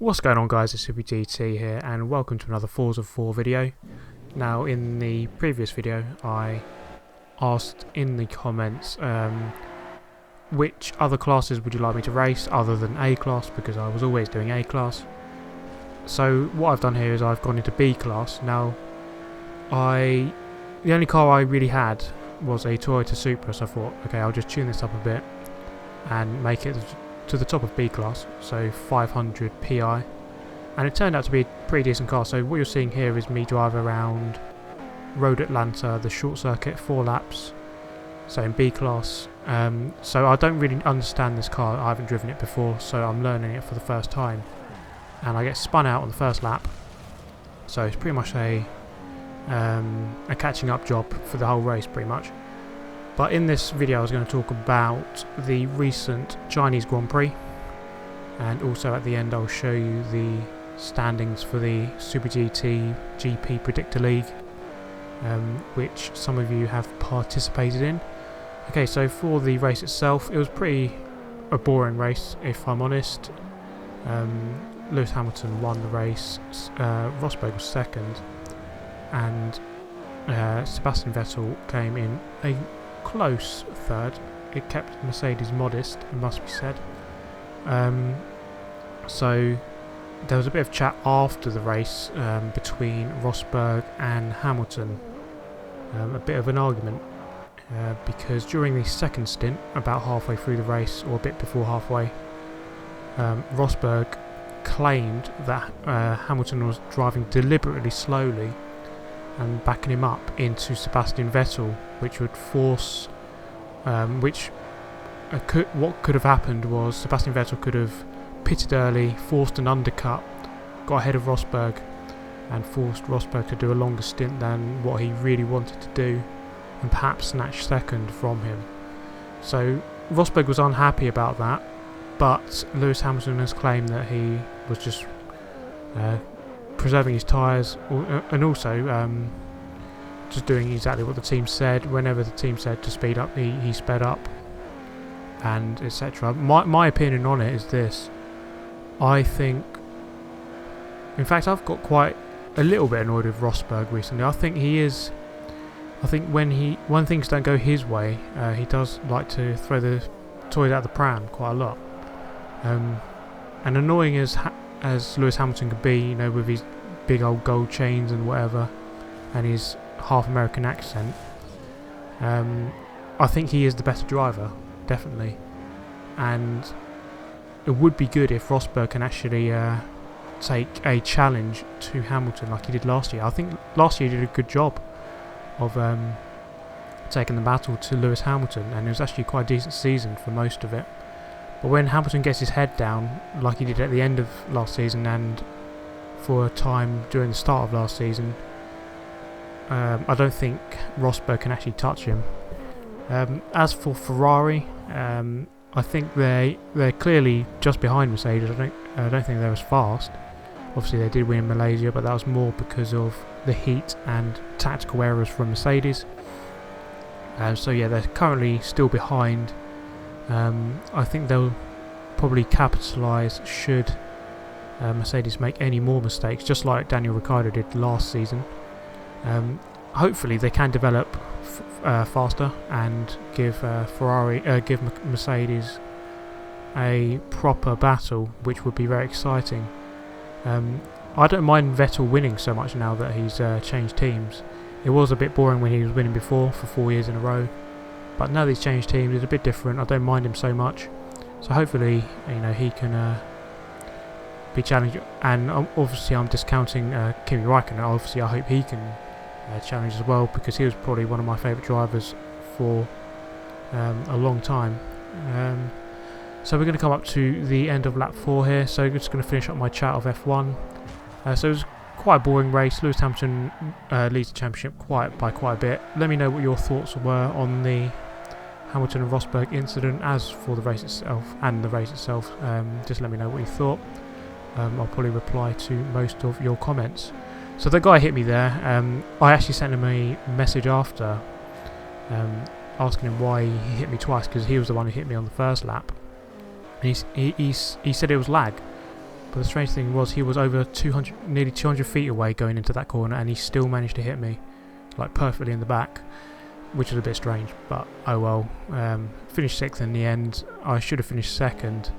What's going on, guys? It's SuperGT here and welcome to another Forza 4 video. Now, in the previous video I asked in the comments which other classes would you like me to race other than A class, because I was always doing A class. So what I've done here is I've gone into B class. Now the only car I really had was a Toyota Supra, so I thought, okay, I'll just tune this up a bit and make it to the top of B class, so 500 PI, and it turned out to be a pretty decent car. So what you're seeing here is me drive around Road Atlanta, the short circuit, 4 laps, so in B class. So I don't really understand this car, I haven't driven it before, so I'm learning it for the first time, and I get spun out on the first lap, so it's pretty much a catching up job for the whole race pretty much. But in this video I was going to talk about the recent Chinese Grand Prix, and also at the end I'll show you the standings for the Super GT GP Predictor League, which some of you have participated in. Okay, so for the race itself, it was a boring race, if I'm honest. Lewis Hamilton won the race, Rosberg was second, and Sebastian Vettel came in a close third. It kept Mercedes modest, it must be said. So there was a bit of chat after the race between Rosberg and Hamilton, a bit of an argument, because during the second stint, about halfway through the race, or a bit before halfway, Rosberg claimed that Hamilton was driving deliberately slowly and backing him up into Sebastian Vettel, which would force, what could have happened was Sebastian Vettel could have pitted early, forced an undercut, got ahead of Rosberg, and forced Rosberg to do a longer stint than what he really wanted to do, and perhaps snatch second from him. So Rosberg was unhappy about that, but Lewis Hamilton has claimed that he was just preserving his tyres, and also just doing exactly what the team said. Whenever the team said to speed up, he sped up, and etc. My opinion on it is this: I think, in fact, I've got quite a little bit annoyed with Rosberg recently. I think when things don't go his way, he does like to throw the toys out the pram quite a lot. And annoying as Lewis Hamilton could be, you know, with his big old gold chains and whatever, and his half American accent, I think he is the better driver, definitely. And it would be good if Rosberg can actually take a challenge to Hamilton like he did last year. I think last year he did a good job of taking the battle to Lewis Hamilton, and it was actually quite a decent season for most of it. But when Hamilton gets his head down, like he did at the end of last season and for a time during the start of last season, I don't think Rosberg can actually touch him. As for Ferrari, I think they're clearly just behind Mercedes. I don't think they're as fast. Obviously they did win in Malaysia, but that was more because of the heat and tactical errors from Mercedes. So yeah, they're currently still behind. I think they'll probably capitalise should Mercedes make any more mistakes, just like Daniel Ricciardo did last season. Hopefully they can develop faster and give Mercedes a proper battle, which would be very exciting. I don't mind Vettel winning so much now that he's changed teams. It was a bit boring when he was winning before for 4 years in a row, but now that he's changed teams, it's a bit different. I don't mind him so much. So hopefully, you know, he can be challenged. And obviously, I'm discounting Kimi Räikkönen. Obviously, I hope he can challenge as well, because he was probably one of my favourite drivers for a long time. So we're going to come up to the end of lap 4 here. So we're just going to finish up my chat of F1. So it was quite a boring race. Lewis Hamilton leads the championship by quite a bit. Let me know what your thoughts were on the Hamilton and Rosberg incident. As for the race itself, just let me know what you thought. I'll probably reply to most of your comments. So the guy hit me there. I actually sent him a message after, asking him why he hit me twice, because he was the one who hit me on the first lap. And he said it was lag. But the strange thing was he was over 200, nearly 200 feet away going into that corner, and he still managed to hit me, like perfectly in the back, which is a bit strange, but oh well. Finished 6th in the end. I should have finished 2nd,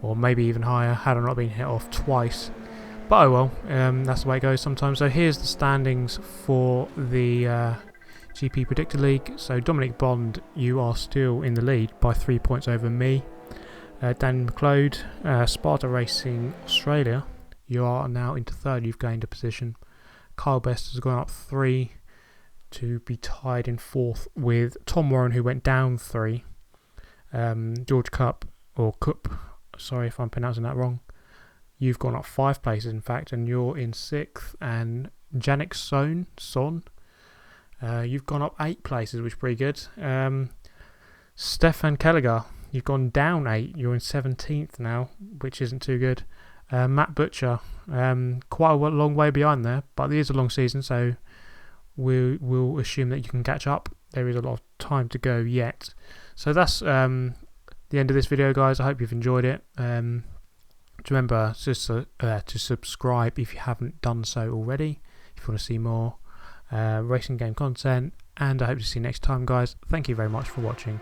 or maybe even higher, had I not been hit off twice. But oh well, that's the way it goes sometimes. So here's the standings for the GP Predictor League. So Dominic Bond, you are still in the lead by 3 points over me. Dan McLeod, Sparta Racing Australia, you are now into 3rd, you've gained a position. Kyle Best has gone up 3 to be tied in 4th with Tom Warren, who went down 3. George Cup, or Cup, sorry if I'm pronouncing that wrong, you've gone up 5 places in fact, and you're in 6th. And Janik Son, you've gone up 8 places, which is pretty good. Stefan Kellegar, you've gone down 8, you're in 17th now, which isn't too good. Matt Butcher, quite a long way behind there, but it is a long season, so we'll assume that you can catch up. There is a lot of time to go yet. So that's the end of this video, guys. I hope you've enjoyed it. Remember to subscribe if you haven't done so already, if you want to see more racing game content, and I hope to see you next time, guys. Thank you very much for watching.